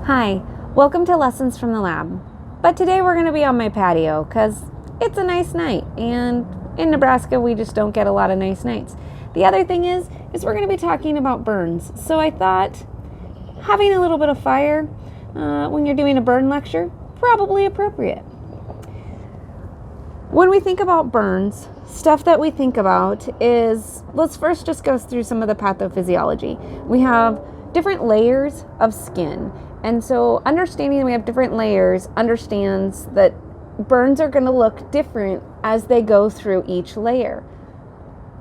Hi, welcome to Lessons from the Lab. But today we're going to be on my patio because it's a nice night, and in Nebraska we just don't get a lot of nice nights. The other thing is we're going to be talking about burns. So I thought having a little bit of fire when you're doing a burn lecture, probably appropriate. When we think about burns, stuff that we think about is, let's first just go through some of the pathophysiology. We have different layers of skin. And so understanding we have different layers understands that burns are going to look different as they go through each layer.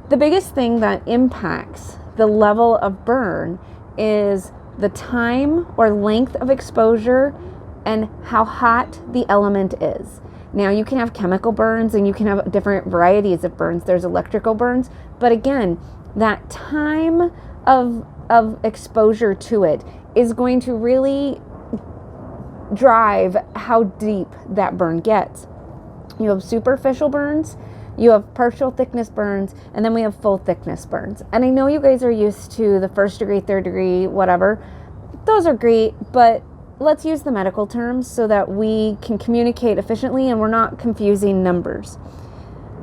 The biggest thing that impacts the level of burn is the time or length of exposure and how hot the element is. Now, you can have chemical burns and you can have different varieties of burns. There's electrical burns, but again, that time of exposure to it is going to really drive how deep that burn gets. You have superficial burns, you have partial thickness burns, and then we have full thickness burns. And I know you guys are used to the 1st degree, 3rd degree, whatever. Those are great, but let's use the medical terms so that we can communicate efficiently and we're not confusing numbers.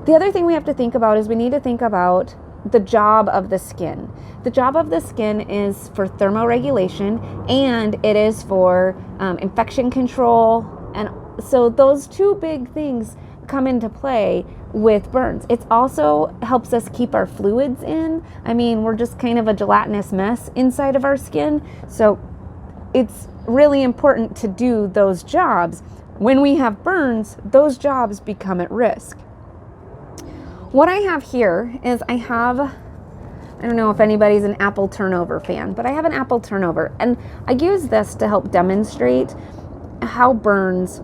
The other thing we have to think about is we need to think about the job of the skin. The job of the skin is for thermoregulation, and it is for infection control. And so those two big things come into play with burns. It also helps us keep our fluids in. I mean, we're just kind of a gelatinous mess inside of our skin. So it's really important to do those jobs. When we have burns, those jobs become at risk. What I have here is I don't know if anybody's an apple turnover fan, but I have an apple turnover, and I use this to help demonstrate how burns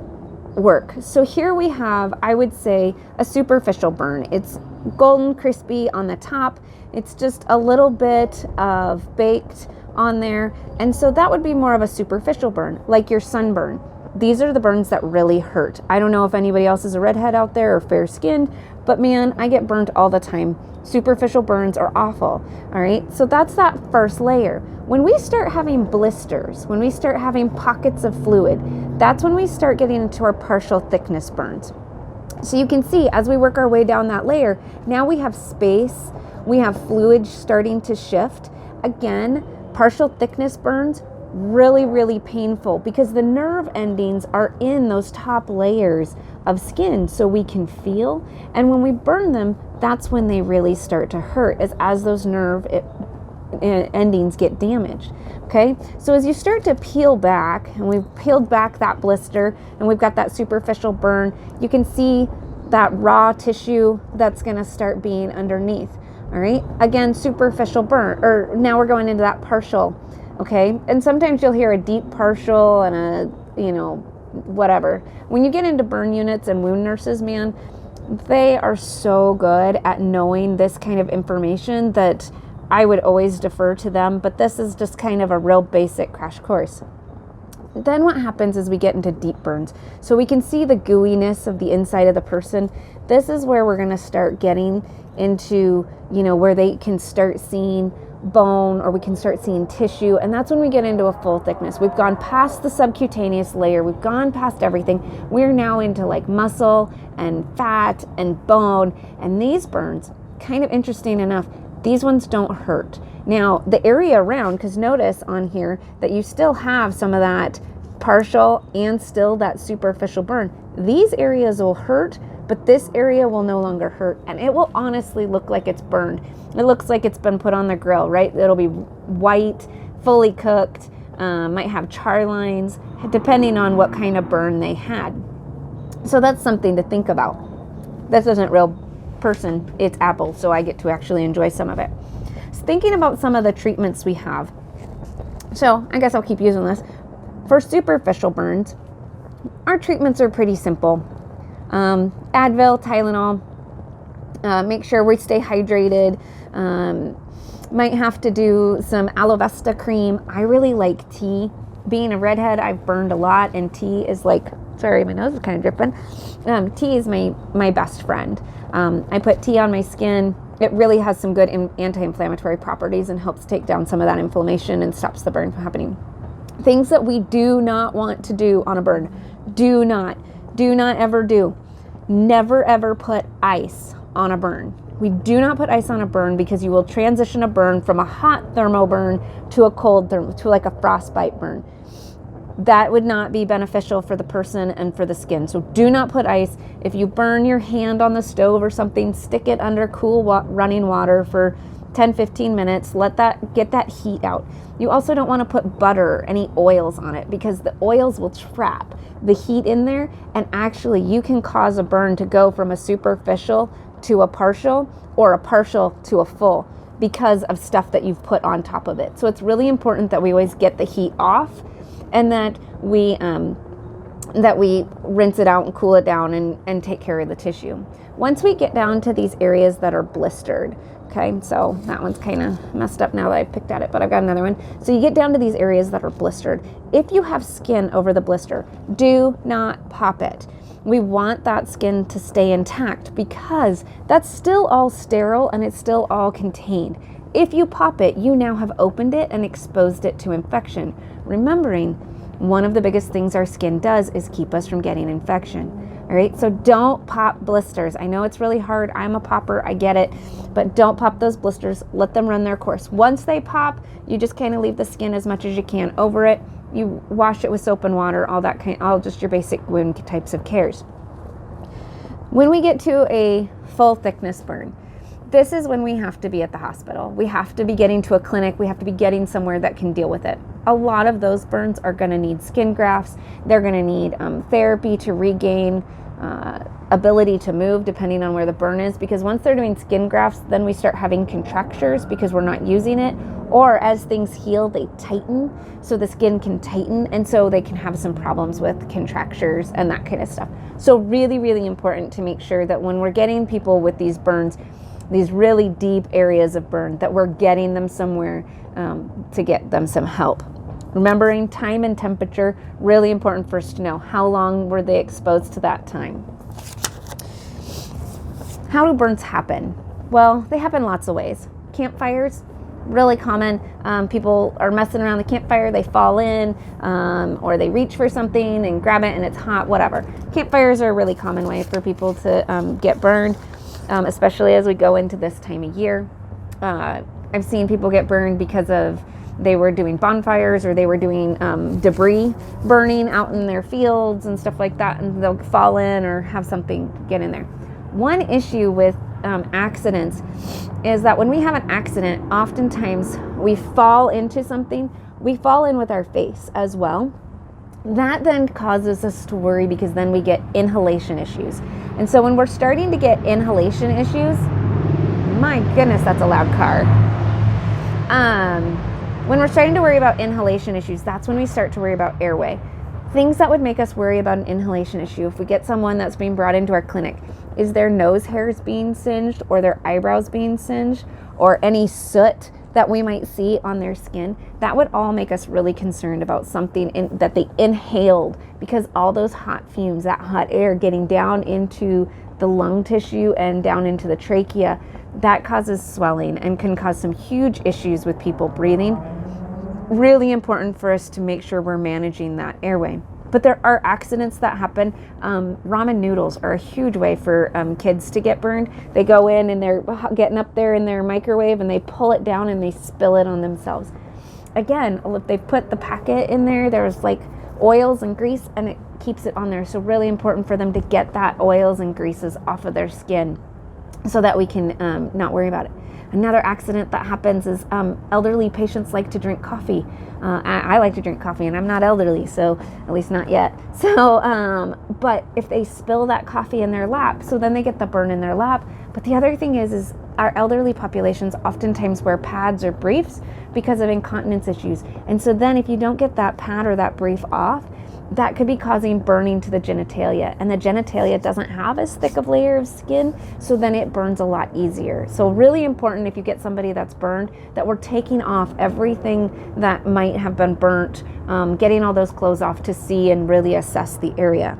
work. So here we have, I would say, a superficial burn. It's golden crispy on the top. It's just a little bit of baked on there. And so that would be more of a superficial burn, like your sunburn. These are the burns that really hurt. I don't know if anybody else is a redhead out there or fair skinned, but man, I get burnt all the time. Superficial burns are awful. All right. So that's that first layer. When we start having blisters, when we start having pockets of fluid, that's when we start getting into our partial thickness burns. So you can see as we work our way down that layer, now we have space, we have fluid starting to shift. Again, partial thickness burns, really, really painful because the nerve endings are in those top layers of skin so we can feel. And when we burn them, that's when they really start to hurt, as those nerve endings get damaged. Okay, so as you start to peel back, and we've peeled back that blister and we've got that superficial burn, you can see that raw tissue that's going to start being underneath. All right, again, superficial burn, or now we're going into that partial. Okay, and sometimes you'll hear a deep partial and a, whatever. When you get into burn units and wound nurses, man, they are so good at knowing this kind of information that I would always defer to them, but this is just kind of a real basic crash course. Then what happens is we get into deep burns. So we can see the gooiness of the inside of the person. This is where we're going to start getting into, where they can start seeing bone, or we can start seeing tissue, and that's when we get into a full thickness. We've gone past the subcutaneous layer, we've gone past everything. We're now into like muscle and fat and bone, and these burns, kind of interesting enough, these ones don't hurt. Now the area around, because notice on here that you still have some of that partial and still that superficial burn. These areas will hurt, but this area will no longer hurt, and it will honestly look like it's burned. It looks like it's been put on the grill, right? It'll be white, fully cooked, might have char lines, depending on what kind of burn they had. So that's something to think about. This isn't real person, it's apple, so I get to actually enjoy some of it. So thinking about some of the treatments we have. So I guess I'll keep using this. For superficial burns, our treatments are pretty simple. Advil, Tylenol, make sure we stay hydrated. Might have to do some aloe vesta cream. I really like tea. Being a redhead, I've burned a lot, and tea is like, sorry, my nose is kind of dripping. Tea is my best friend. I put tea on my skin. It really has some good anti-inflammatory properties and helps take down some of that inflammation and stops the burn from happening. Things that we do not want to do on a burn. Do not ever do. Never ever put ice on a burn. We do not put ice on a burn because you will transition a burn from a hot thermo burn to a cold to like a frostbite burn. That would not be beneficial for the person and for the skin. So do not put ice. If you burn your hand on the stove or something, stick it under cool running water for 10-15 minutes. Get that heat out. You also don't want to put butter or any oils on it because the oils will trap the heat in there, and actually you can cause a burn to go from a superficial to a partial, or a partial to a full, because of stuff that you've put on top of it. So it's really important that we always get the heat off, and that we rinse it out and cool it down and take care of the tissue. Once we get down to these areas that are blistered, okay, so that one's kind of messed up now that I picked at it, but I've got another one. So you get down to these areas that are blistered. If you have skin over the blister, do not pop it. We want that skin to stay intact because that's still all sterile and it's still all contained. If you pop it, you now have opened it and exposed it to infection. Remembering, one of the biggest things our skin does is keep us from getting infection. All right, so don't pop blisters. I know it's really hard. I'm a popper, I get it, but don't pop those blisters. Let them run their course. Once they pop, you just kind of leave the skin as much as you can over it. You wash it with soap and water, all just your basic wound types of cares. When we get to a full thickness burn, this is when we have to be at the hospital. We have to be getting to a clinic. We have to be getting somewhere that can deal with it. A lot of those burns are going to need skin grafts. They're going to need therapy to regain ability to move depending on where the burn is, because once they're doing skin grafts, then we start having contractures because we're not using it, or as things heal, they tighten, so the skin can tighten, and so they can have some problems with contractures and that kind of stuff. So really, really important to make sure that when we're getting people with these burns, these really deep areas of burn, that we're getting them somewhere to get them some help. Remembering time and temperature, really important for us to know how long were they exposed to that time. How do burns happen? Well, they happen lots of ways. Campfires, really common. People are messing around the campfire, they fall in, or they reach for something and grab it and it's hot, whatever. Campfires are a really common way for people to get burned, especially as we go into this time of year. I've seen people get burned because of they were doing bonfires, or they were doing debris burning out in their fields and stuff like that, and they'll fall in or have something get in there. One issue with accidents is that when we have an accident, oftentimes we fall into something, we fall in with our face as well. That then causes us to worry because then we get inhalation issues. And so when we're starting to get inhalation issues, my goodness, that's a loud car. When we're starting to worry about inhalation issues, that's when we start to worry about airway. Things that would make us worry about an inhalation issue, if we get someone that's being brought into our clinic, is their nose hairs being singed, or their eyebrows being singed, or any soot that we might see on their skin. That would all make us really concerned about something that they inhaled, because all those hot fumes, that hot air getting down into the lung tissue and down into the trachea, that causes swelling and can cause some huge issues with people breathing. Really important for us to make sure we're managing that airway. But there are accidents that happen. Ramen noodles are a huge way for kids to get burned. They go in and they're getting up there in their microwave and they pull it down and they spill it on themselves. Again, if they put the packet in there, there's like oils and grease and it keeps it on there. So really important for them to get that oils and greases off of their skin so that we can not worry about it. Another accident that happens is elderly patients like to drink coffee. I like to drink coffee, and I'm not elderly, so at least not yet. So, but if they spill that coffee in their lap, so then they get the burn in their lap. But the other thing is our elderly populations oftentimes wear pads or briefs because of incontinence issues. And so then if you don't get that pad or that brief off, that could be causing burning to the genitalia, and the genitalia doesn't have as thick of layer of skin, so then it burns a lot easier. So really important if you get somebody that's burned, that we're taking off everything that might have been burnt, getting all those clothes off to see and really assess the area.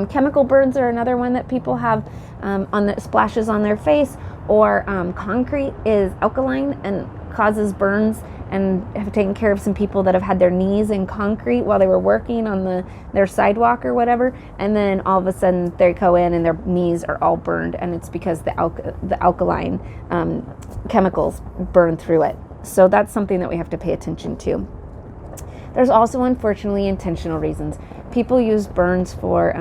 Chemical burns are another one that people have on the splashes on their face, or concrete is alkaline and causes burns, and have taken care of some people that have had their knees in concrete while they were working on their sidewalk or whatever, and then all of a sudden they go in and their knees are all burned, and it's because the alkaline chemicals burn through it. So that's something that we have to pay attention to. There's also, unfortunately, intentional reasons. People use burns for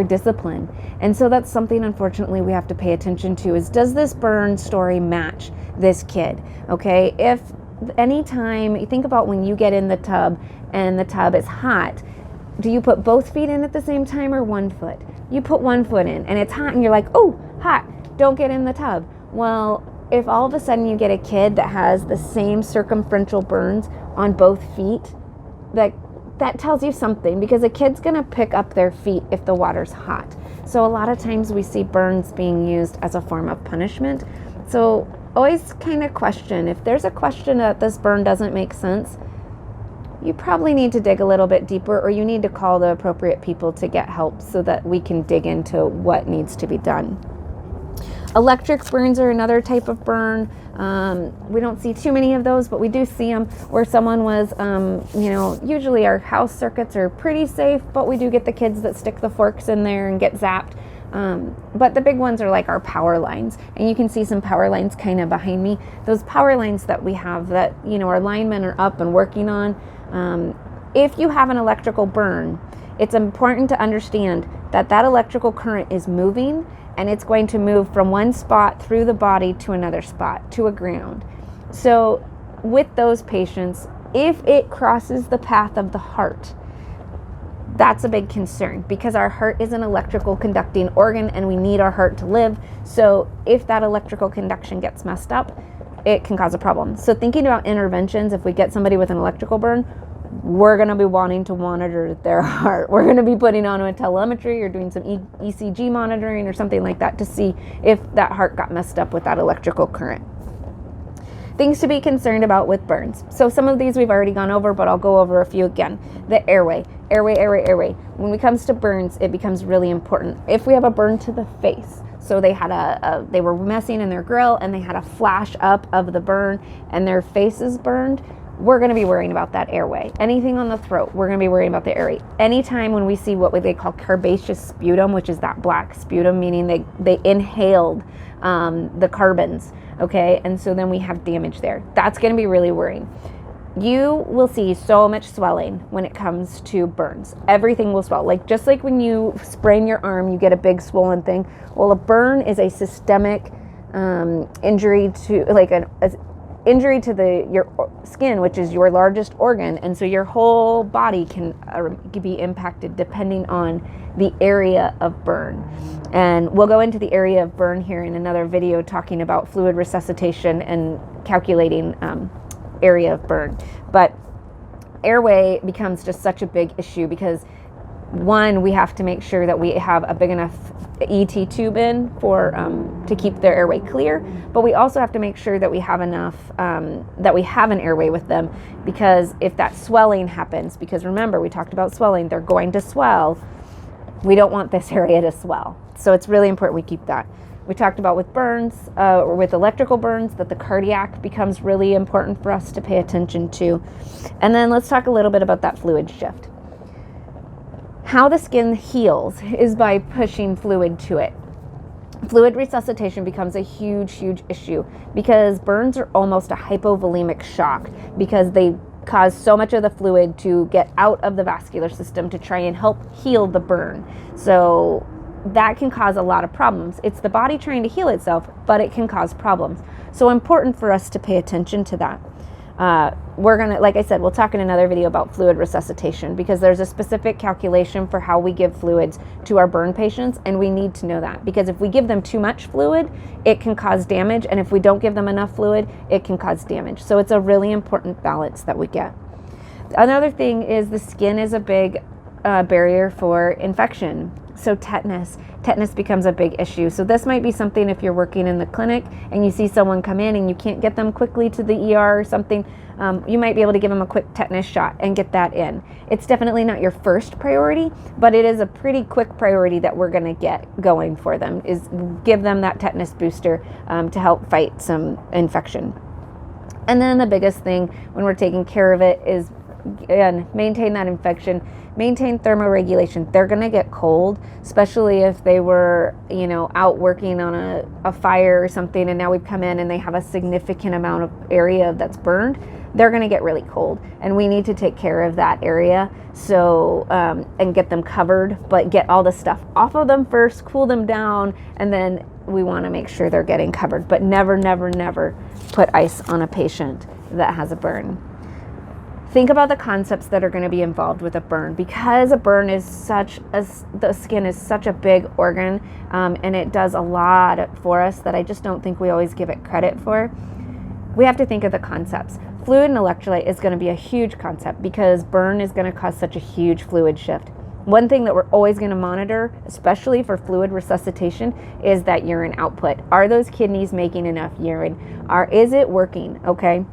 discipline. And so that's something, unfortunately, we have to pay attention to is, does this burn story match this kid? Okay, if anytime, you think about when you get in the tub and the tub is hot, do you put both feet in at the same time or one foot? You put one foot in and it's hot and you're like, oh, hot, don't get in the tub. Well, if all of a sudden you get a kid that has the same circumferential burns on both feet, that tells you something, because a kid's going to pick up their feet if the water's hot. So a lot of times we see burns being used as a form of punishment. So always kind of question. If there's a question that this burn doesn't make sense, you probably need to dig a little bit deeper, or you need to call the appropriate people to get help so that we can dig into what needs to be done. Electric burns are another type of burn. We don't see too many of those, but we do see them where someone was, usually our house circuits are pretty safe, but we do get the kids that stick the forks in there and get zapped. But the big ones are like our power lines, and you can see some power lines kind of behind me. Those power lines that we have that, our linemen are up and working on. If you have an electrical burn, it's important to understand that electrical current is moving, and it's going to move from one spot through the body to another spot, to a ground. So with those patients, if it crosses the path of the heart, that's a big concern, because our heart is an electrical conducting organ and we need our heart to live. So if that electrical conduction gets messed up, it can cause a problem. So thinking about interventions, if we get somebody with an electrical burn, we're going to be wanting to monitor their heart. We're going to be putting on a telemetry or doing some ECG monitoring or something like that to see if that heart got messed up with that electrical current. Things to be concerned about with burns. So some of these we've already gone over, but I'll go over a few again. The airway. When it comes to burns, it becomes really important. If we have a burn to the face, so they had they were messing in their grill and they had a flash up of the burn and their face is burned, we're going to be worrying about that airway. Anything on the throat, we're going to be worrying about the airway. Anytime when we see what they call carbaceous sputum, which is that black sputum, meaning they inhaled the carbons, okay? And so then we have damage there. That's going to be really worrying. You will see so much swelling when it comes to burns. Everything will swell. Just like when you sprain your arm, you get a big swollen thing. Well, a burn is a systemic injury to, injury to your skin, which is your largest organ, and so your whole body can be impacted depending on the area of burn. And we'll go into the area of burn here in another video, talking about fluid resuscitation and calculating area of burn. But airway becomes just such a big issue because, one, we have to make sure that we have a big enough ET tube in for to keep their airway clear, but we also have to make sure that we have enough, that we have an airway with them, because if that swelling happens, because remember we talked about swelling, they're going to swell, we don't want this area to swell. So it's really important we keep that. We talked about with burns, or with electrical burns, that the cardiac becomes really important for us to pay attention to. And then let's talk a little bit about that fluid shift. How the skin heals is by pushing fluid to it. Fluid resuscitation becomes a huge, huge issue because burns are almost a hypovolemic shock, because they cause so much of the fluid to get out of the vascular system to try and help heal the burn. So that can cause a lot of problems. It's the body trying to heal itself, but it can cause problems. So important for us to pay attention to that. We're going to, like I said, we'll talk in another video about fluid resuscitation, because there's a specific calculation for how we give fluids to our burn patients, and we need to know that, because if we give them too much fluid, it can cause damage, and if we don't give them enough fluid, it can cause damage. So it's a really important balance that we get. Another thing is the skin is a big barrier for infection. So tetanus becomes a big issue. So this might be something, if you're working in the clinic and you see someone come in and you can't get them quickly to the ER or something, you might be able to give them a quick tetanus shot and get that in. It's definitely not your first priority, but it is a pretty quick priority that we're going to get going for them, is give them that tetanus booster to help fight some infection. And then the biggest thing when we're taking care of it is, again, maintain that infection, maintain thermoregulation. They're going to get cold, especially if they were, out working on a fire or something, and now we've come in and they have a significant amount of area that's burned. They're going to get really cold, and we need to take care of that area. So, and get them covered, but get all the stuff off of them first, cool them down, and then we want to make sure they're getting covered. But never, never, never put ice on a patient that has a burn. Think about the concepts that are going to be involved with a burn, because a burn is the skin is such a big organ, and it does a lot for us that I just don't think we always give it credit for. We have to think of the concepts. Fluid and electrolyte is going to be a huge concept, because burn is going to cause such a huge fluid shift. One thing that we're always going to monitor, especially for fluid resuscitation, is that urine output. Are those kidneys making enough urine? Is it working? Okay.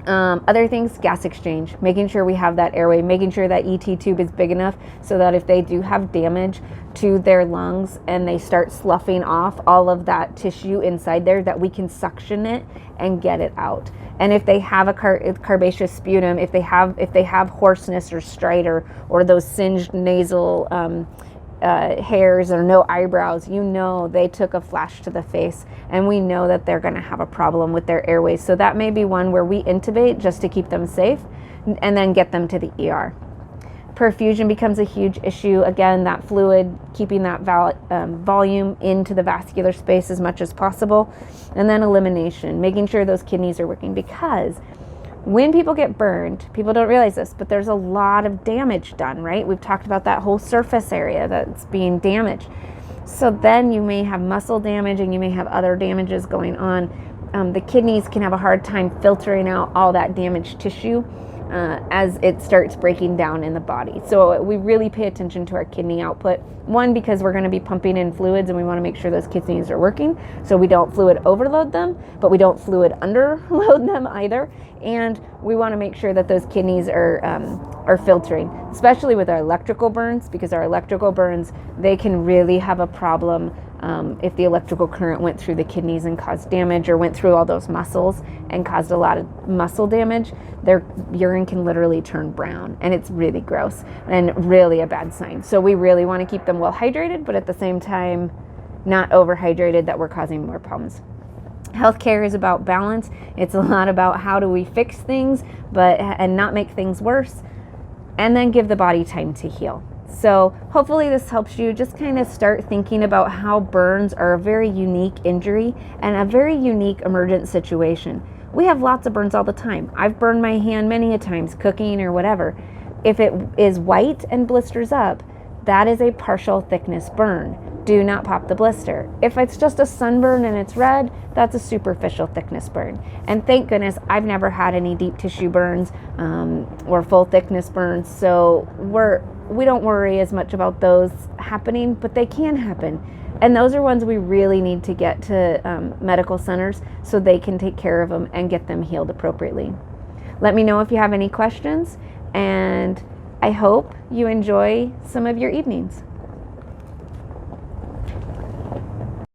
Other things, gas exchange, making sure we have that airway, making sure that ET tube is big enough so that if they do have damage to their lungs and they start sloughing off all of that tissue inside there, that we can suction it and get it out. And if they have a carbaceous sputum, if they have hoarseness or stridor or those singed nasal hairs or no eyebrows, they took a flash to the face, and we know that they're going to have a problem with their airways. So that may be one where we intubate just to keep them safe and then get them to the ER. Perfusion becomes a huge issue. Again, that fluid, keeping that volume into the vascular space as much as possible. And then elimination, making sure those kidneys are working, because when people get burned, people don't realize this, but there's a lot of damage done, right? We've talked about that whole surface area that's being damaged. So then you may have muscle damage and you may have other damages going on. The kidneys can have a hard time filtering out all that damaged tissue as it starts breaking down in the body. So we really pay attention to our kidney output. One, because we're going to be pumping in fluids and we want to make sure those kidneys are working, so we don't fluid overload them, but we don't fluid underload them either. And we want to make sure that those kidneys are filtering, especially with our electrical burns, because our electrical burns, they can really have a problem if the electrical current went through the kidneys and caused damage, or went through all those muscles and caused a lot of muscle damage. Their urine can literally turn brown, and it's really gross and really a bad sign. So we really want to keep them well hydrated, but at the same time not overhydrated that we're causing more problems. Healthcare is about balance. It's a lot about how do we fix things and not make things worse, and then give the body time to heal. So hopefully this helps you just kind of start thinking about how burns are a very unique injury and a very unique emergent situation. We have lots of burns all the time. I've burned my hand many a times cooking or whatever. If it is white and blisters up, that is a partial thickness burn. Do not pop the blister. If it's just a sunburn and it's red, that's a superficial thickness burn. And thank goodness I've never had any deep tissue burns or full thickness burns. So we don't worry as much about those happening, but they can happen. And those are ones we really need to get to medical centers so they can take care of them and get them healed appropriately. Let me know if you have any questions, and I hope you enjoy some of your evenings.